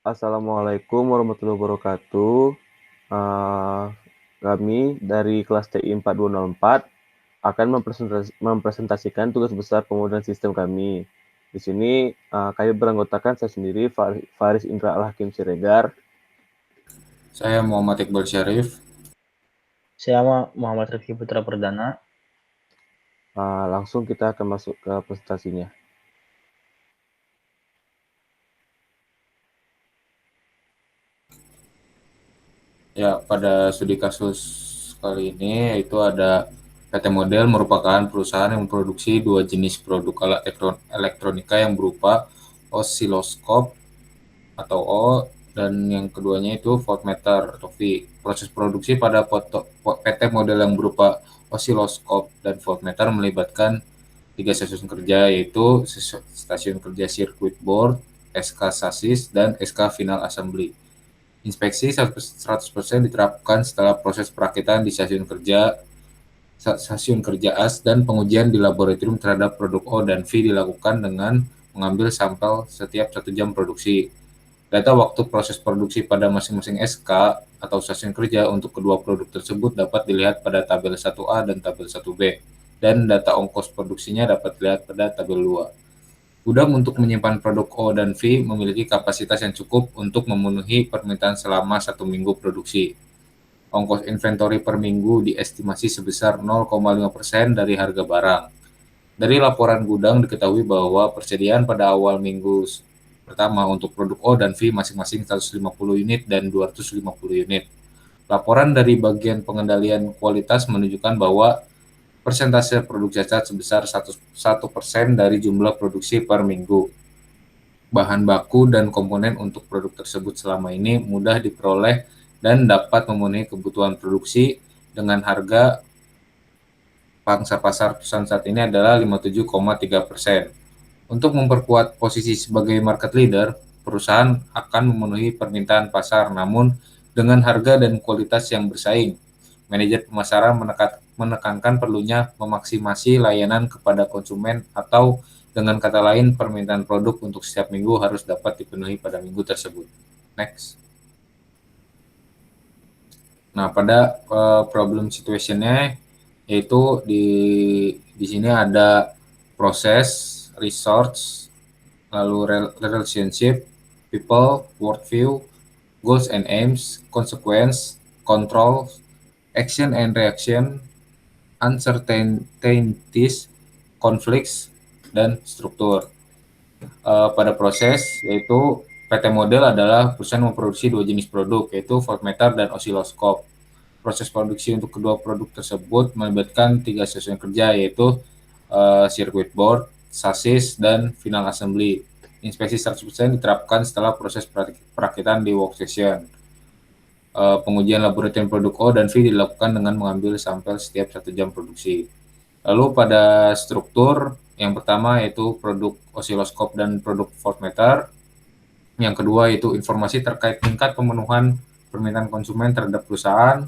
Assalamualaikum warahmatullahi wabarakatuh. Eh, Kami dari kelas TI 4204 akan mempresentasikan tugas besar pemodelan sistem kami. Di sini kami beranggotakan saya sendiri, Faris Indra Al-Hakim Siregar. Saya Muhammad Iqbal Syarif. Saya Muhammad Rifki Putra Perdana. Langsung kita akan masuk ke presentasinya. Ya, pada studi kasus kali ini yaitu ada PT Model merupakan perusahaan yang memproduksi dua jenis produk alat elektronika yang berupa osiloskop atau O dan yang keduanya itu voltmeter atau V. Proses produksi pada PT Model yang berupa osiloskop dan voltmeter melibatkan 3 stasiun kerja, yaitu stasiun kerja circuit board, SK sasis, dan SK final assembly. Inspeksi 100% diterapkan setelah proses perakitan di stasiun kerja AS dan pengujian di laboratorium terhadap produk O dan V dilakukan dengan mengambil sampel setiap 1 jam produksi. Data waktu proses produksi pada masing-masing SK atau stasiun kerja untuk kedua produk tersebut dapat dilihat pada tabel 1A dan tabel 1B, dan data ongkos produksinya dapat dilihat pada tabel 2. Gudang untuk menyimpan produk O dan V memiliki kapasitas yang cukup untuk memenuhi permintaan selama 1 minggu produksi. Ongkos inventory per minggu diestimasi sebesar 0,5% dari harga barang. Dari laporan gudang diketahui bahwa persediaan pada awal minggu pertama untuk produk O dan V masing-masing 150 unit dan 250 unit. Laporan dari bagian pengendalian kualitas menunjukkan bahwa persentase produk cacat sebesar 1% dari jumlah produksi per minggu. Bahan baku dan komponen untuk produk tersebut selama ini mudah diperoleh dan dapat memenuhi kebutuhan produksi dengan harga pangsa pasar perusahaan saat ini adalah 57,3%. Untuk memperkuat posisi sebagai market leader, perusahaan akan memenuhi permintaan pasar namun dengan harga dan kualitas yang bersaing. Manajer pemasaran menekankan perlunya memaksimasi layanan kepada konsumen, atau dengan kata lain permintaan produk untuk setiap minggu harus dapat dipenuhi pada minggu tersebut. Next. Nah, pada problem situationnya yaitu di sini ada proses, resource, lalu relationship, people, worldview, goals and aims, consequence, control, action and reaction, uncertainties, conflicts, dan struktur. Pada proses, yaitu PT Model adalah perusahaan memproduksi dua jenis produk, yaitu voltmeter dan osiloskop. Proses produksi untuk kedua produk tersebut melibatkan 3 stasiun kerja, yaitu circuit board, sasis, dan final assembly. Inspeksi 100% diterapkan setelah proses perakitan di workstation. Pengujian laboratorium produk O dan V dilakukan dengan mengambil sampel setiap 1 jam produksi. Lalu pada struktur, yang pertama yaitu produk osiloskop dan produk voltmeter. Yang kedua yaitu informasi terkait tingkat pemenuhan permintaan konsumen terhadap perusahaan.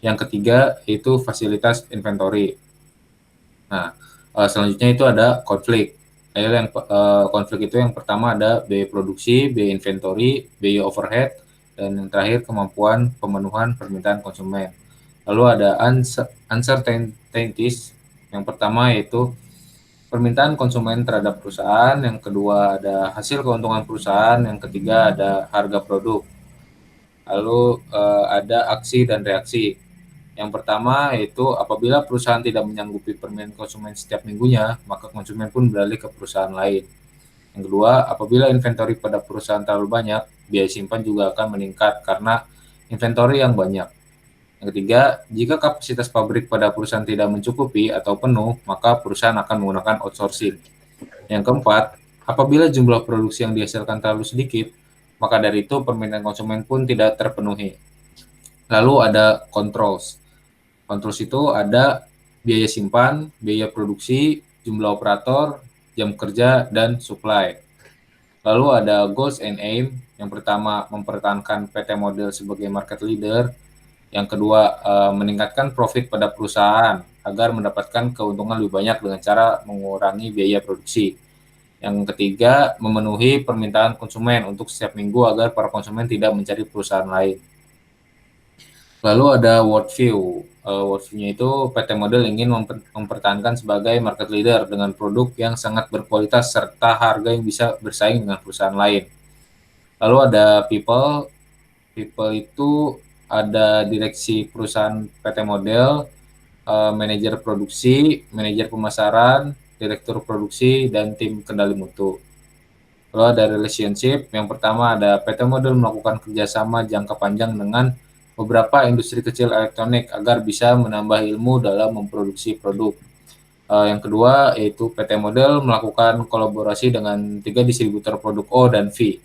Yang ketiga yaitu fasilitas inventory. Nah, selanjutnya itu ada konflik. Konflik itu yang pertama ada biaya produksi, biaya inventory, biaya overhead, dan yang terakhir kemampuan pemenuhan permintaan konsumen. Lalu ada uncertainties. Yang pertama yaitu permintaan konsumen terhadap perusahaan, yang kedua ada hasil keuntungan perusahaan, yang ketiga ada harga produk. Lalu ada aksi dan reaksi. Yang pertama yaitu apabila perusahaan tidak menyanggupi permintaan konsumen setiap minggunya, maka konsumen pun beralih ke perusahaan lain. Yang kedua, apabila inventory pada perusahaan terlalu banyak, biaya simpan juga akan meningkat karena inventory yang banyak. Yang ketiga, jika kapasitas pabrik pada perusahaan tidak mencukupi atau penuh, maka perusahaan akan menggunakan outsourcing. Yang keempat, apabila jumlah produksi yang dihasilkan terlalu sedikit, maka dari itu permintaan konsumen pun tidak terpenuhi. Lalu ada controls. Controls itu ada biaya simpan, biaya produksi, jumlah operator, jam kerja, dan supply. Lalu ada goals and aim. Yang pertama, mempertahankan PT Model sebagai market leader. Yang kedua, meningkatkan profit pada perusahaan agar mendapatkan keuntungan lebih banyak dengan cara mengurangi biaya produksi. Yang ketiga, memenuhi permintaan konsumen untuk setiap minggu agar para konsumen tidak mencari perusahaan lain. Lalu ada worldview. Worldview-nya itu PT Model ingin mempertahankan sebagai market leader dengan produk yang sangat berkualitas serta harga yang bisa bersaing dengan perusahaan lain. Lalu ada people. People itu ada direksi perusahaan PT Model, manajer produksi, manajer pemasaran, direktur produksi, dan tim kendali mutu. Lalu ada relationship. Yang pertama ada PT Model melakukan kerjasama jangka panjang dengan beberapa industri kecil elektronik agar bisa menambah ilmu dalam memproduksi produk. Yang kedua yaitu PT Model melakukan kolaborasi dengan 3 distributor produk O dan V.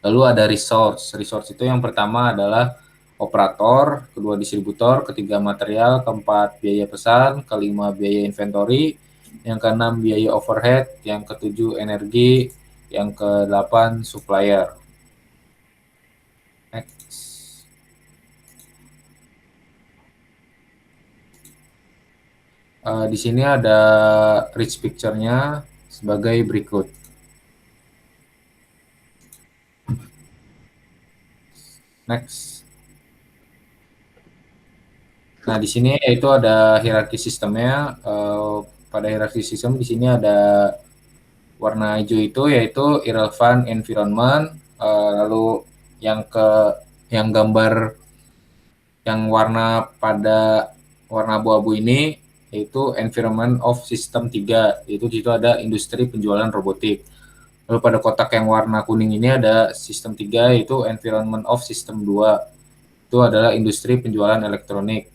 Lalu ada resource. Resource itu yang pertama adalah operator, kedua distributor, ketiga material, keempat biaya pesan, kelima biaya inventory, yang keenam biaya overhead, yang ketujuh energi, yang kedelapan supplier. Next. Di sini ada rich picture-nya sebagai berikut. Next. Nah, di sini itu ada hierarki sistemnya. Pada hierarki sistem di sini ada warna hijau itu yaitu irrelevant environment. Lalu yang gambar yang warna pada warna abu-abu ini yaitu environment of system 3, yaitu di situ ada industri penjualan robotik. Lalu pada kotak yang warna kuning ini ada sistem 3 yaitu environment of system 2, itu adalah industri penjualan elektronik.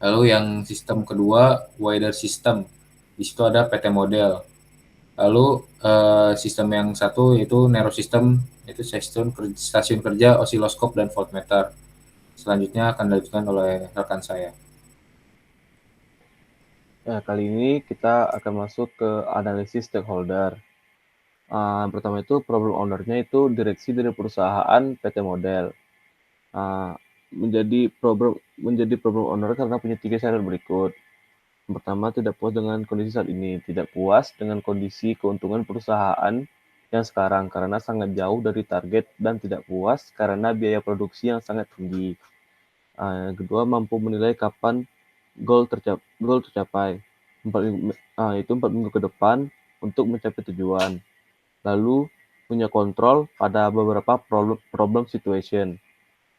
Lalu yang sistem kedua wider system, di situ ada PT Model. Lalu sistem yang satu yaitu narrow system, yaitu stasiun kerja, osiloskop, dan voltmeter. Selanjutnya akan dilanjutkan oleh rekan saya. Nah, kali ini kita akan masuk ke analisis stakeholder. Pertama itu problem owner-nya itu direksi dari perusahaan PT Model. Menjadi problem owner karena punya 3 syarat berikut. Yang pertama, tidak puas dengan kondisi saat ini, tidak puas dengan kondisi keuntungan perusahaan yang sekarang karena sangat jauh dari target, dan tidak puas karena biaya produksi yang sangat tinggi. Yang kedua, mampu menilai kapan goal tercapai. 4 minggu ke depan untuk mencapai tujuan. Lalu punya kontrol pada beberapa problem situation.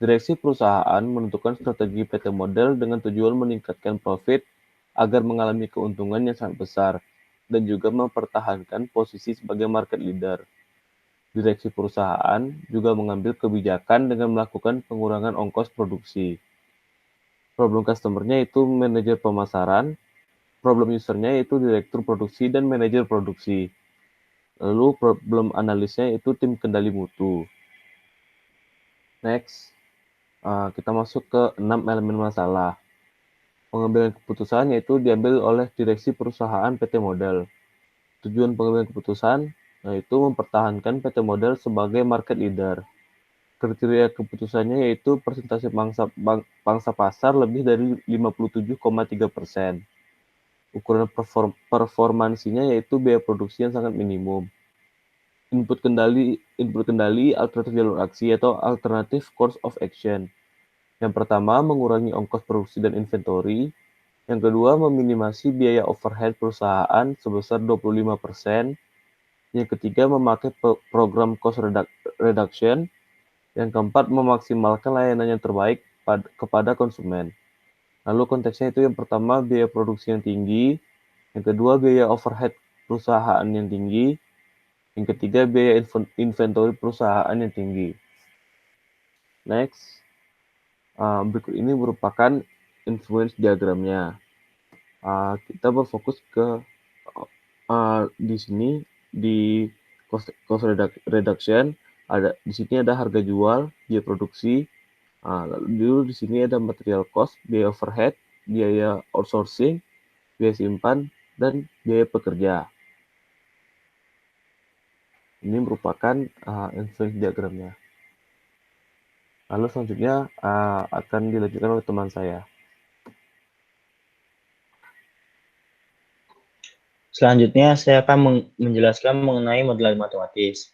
Direksi perusahaan menentukan strategi PT Model dengan tujuan meningkatkan profit agar mengalami keuntungan yang sangat besar dan juga mempertahankan posisi sebagai market leader. Direksi perusahaan juga mengambil kebijakan dengan melakukan pengurangan ongkos produksi. Problem customer-nya itu manajer pemasaran, problem user-nya itu direktur produksi dan manajer produksi. Lalu problem analisnya itu tim kendali mutu. Next, kita masuk ke 6 elemen masalah. Pengambilan keputusan yaitu diambil oleh direksi perusahaan PT Model. Tujuan pengambilan keputusan yaitu mempertahankan PT Model sebagai market leader. Kriteria keputusannya yaitu persentase pangsa pasar lebih dari 57,3%. Ukuran performansinya yaitu biaya produksi yang sangat minimum. Input kendali alternatif jalur aksi atau alternative course of action. Yang pertama, mengurangi ongkos produksi dan inventory. Yang kedua, meminimasi biaya overhead perusahaan sebesar 25%. Yang ketiga, memakai program cost reduction. Yang keempat, memaksimalkan layanan yang terbaik kepada konsumen. Lalu konteksnya itu yang pertama, biaya produksi yang tinggi. Yang kedua, biaya overhead perusahaan yang tinggi. Yang ketiga, biaya inventory perusahaan yang tinggi. Next. Berikut ini merupakan influence diagramnya. Kita berfokus ke di sini di cost reduction. Di sini ada harga jual, biaya produksi. Lalu dulu di sini ada material cost, biaya overhead, biaya outsourcing, biaya simpan, dan biaya pekerja. Ini merupakan influence diagramnya. Lalu selanjutnya akan dilanjutkan oleh teman saya. Selanjutnya, saya akan menjelaskan mengenai model matematis.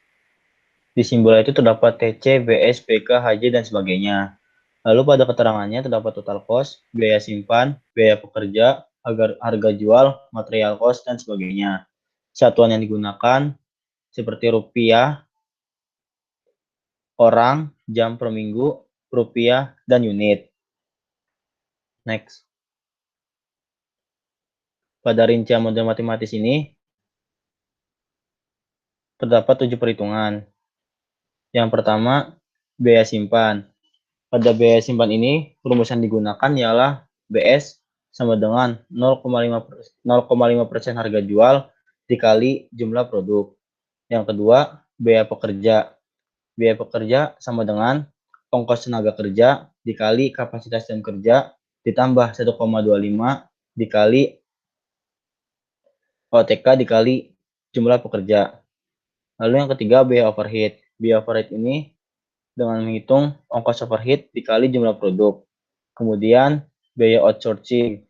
Di simbol itu terdapat TC, BS, PK, HJ, dan sebagainya. Lalu pada keterangannya terdapat total cost, biaya simpan, biaya pekerja, harga jual, material cost, dan sebagainya. Satuan yang digunakan seperti rupiah, orang, jam per minggu, rupiah, dan unit. Next. Pada rincian model matematis ini, terdapat 7 perhitungan. Yang pertama, biaya simpan. Pada biaya simpan ini, rumus yang digunakan ialah BS sama dengan 0,5% harga jual dikali jumlah produk. Yang kedua, biaya pekerja. Biaya pekerja sama dengan ongkos tenaga kerja dikali kapasitas jam kerja ditambah 1,25 dikali OTK dikali jumlah pekerja. Lalu yang ketiga, biaya overhead. Biaya overhead ini dengan menghitung ongkos overhead dikali jumlah produk. Kemudian biaya outsourcing.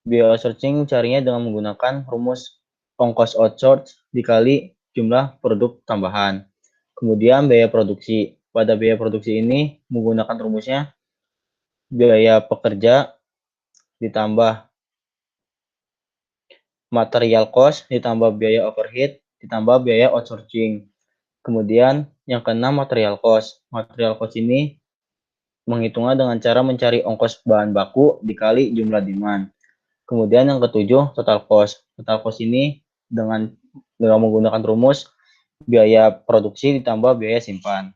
Biaya outsourcing carinya dengan menggunakan rumus ongkos outsource dikali jumlah produk tambahan. Kemudian biaya produksi. Pada biaya produksi ini menggunakan rumusnya biaya pekerja ditambah material cost ditambah biaya overhead ditambah biaya outsourcing. Kemudian yang keenam, material cost. Material cost ini menghitungnya dengan cara mencari ongkos bahan baku dikali jumlah demand. Kemudian yang ketujuh, total cost. Total cost ini dengan menggunakan rumus biaya produksi ditambah biaya simpan.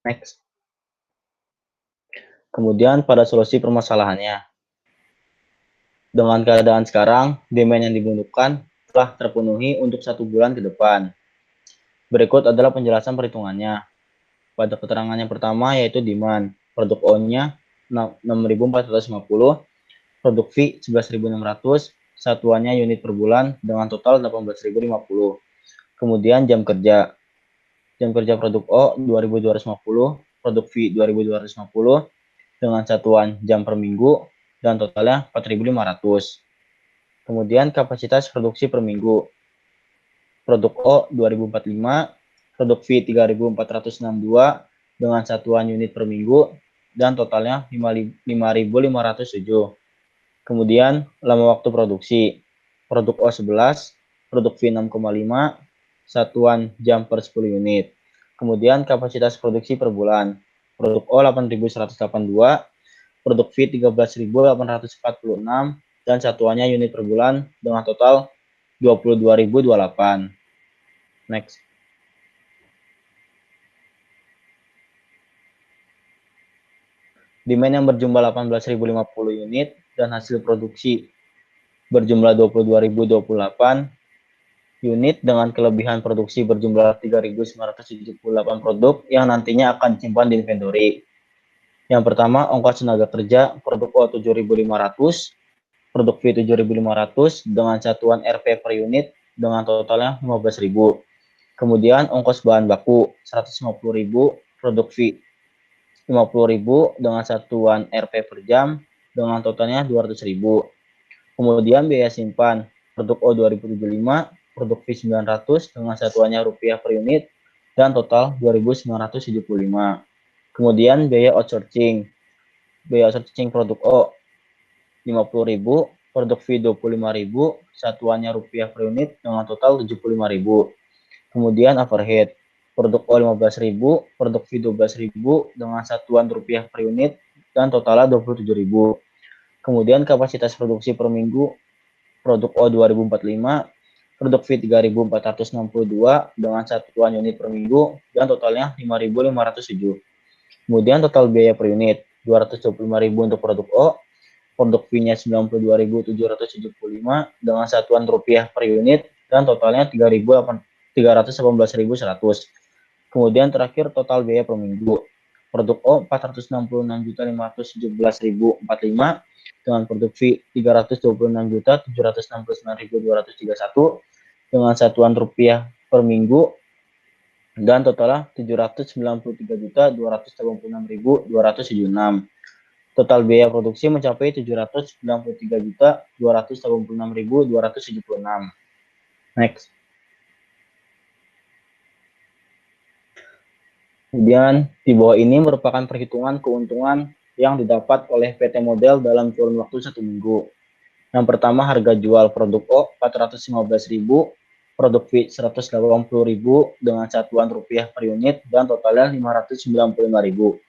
Next. Kemudian pada solusi permasalahannya. Dengan keadaan sekarang, demand yang dibutuhkan telah terpenuhi untuk 1 bulan ke depan. Berikut adalah penjelasan perhitungannya. Pada keterangan yang pertama yaitu demand. Produk O-nya 6.450, produk V 11.600, satuannya unit per bulan dengan total 18.050. Kemudian jam kerja. Jam kerja produk O 2.250, produk V 2.250 dengan satuan jam per minggu dan totalnya 4.500. Kemudian kapasitas produksi per minggu. Produk O 2045, produk V 3462 dengan satuan unit per minggu dan totalnya 5.507. Kemudian lama waktu produksi. Produk O 11, produk V 6,5, satuan jam per 10 unit. Kemudian kapasitas produksi per bulan. Produk O 8.182, produk V 13.846 dan satuannya unit per bulan dengan total 22.028. Next. Demand yang berjumlah 18.050 unit dan hasil produksi berjumlah 22.028 unit dengan kelebihan produksi berjumlah 3.978 produk yang nantinya akan disimpan di inventory. Yang pertama, ongkos tenaga kerja produk O 7.500, produk V 7.500 dengan satuan RP per unit dengan totalnya 15.000. Kemudian ongkos bahan baku 150.000, produk V 50.000 dengan satuan RP per jam dengan totalnya 200.000. Kemudian biaya simpan produk O 2075, produk V 900 dengan satuannya rupiah per unit dan total 2.975. Kemudian biaya outsourcing. Biaya outsourcing produk O 50.000, produk V 25.000, satuannya rupiah per unit dengan total 75.000. Kemudian overhead. Produk O 15.000, produk V 12.000 dengan satuan rupiah per unit dan totalnya 27.000. Kemudian kapasitas produksi per minggu produk O 2045, produk V 3462 dengan satuan unit per minggu dan totalnya 5.507. Kemudian total biaya per unit 225.000 untuk produk O, produk V-nya 92.775 dengan satuan rupiah per unit dan totalnya 318.100. Kemudian terakhir total biaya per minggu. Produk O 466.517.045 dengan produk V 326.769.231 dengan satuan rupiah per minggu dan totalnya 793.286.276. Total biaya produksi mencapai 793.286.276. Next. Kemudian di bawah ini merupakan perhitungan keuntungan yang didapat oleh PT Model dalam kurun waktu 1 minggu. Yang pertama, harga jual produk O 415.000, produk V 180.000 dengan satuan rupiah per unit dan totalnya 595.000.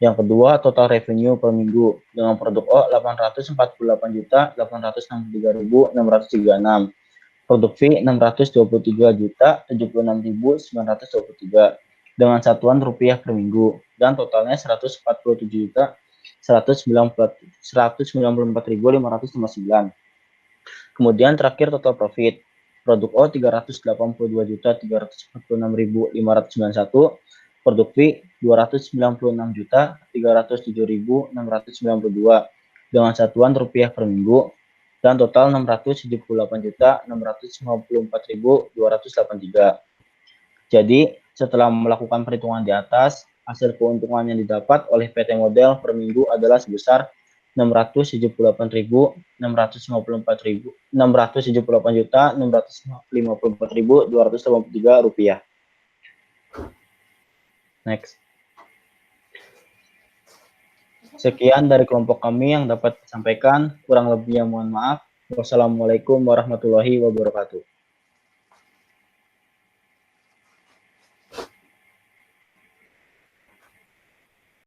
Yang kedua, total revenue per minggu dengan produk O 848.863.636. Produk V 623.076.923 dengan satuan rupiah per minggu dan totalnya 147.194.559. Kemudian terakhir total profit. Produk O 382.346.591, produk V 296.307.692 dengan satuan rupiah per minggu dan total 678.654.283. Jadi, setelah melakukan perhitungan di atas, hasil keuntungan yang didapat oleh PT Model per minggu adalah sebesar 678.654.283 rupiah. Next. Sekian dari kelompok kami yang dapat disampaikan. Kurang lebihnya mohon maaf. Wassalamualaikum warahmatullahi wabarakatuh.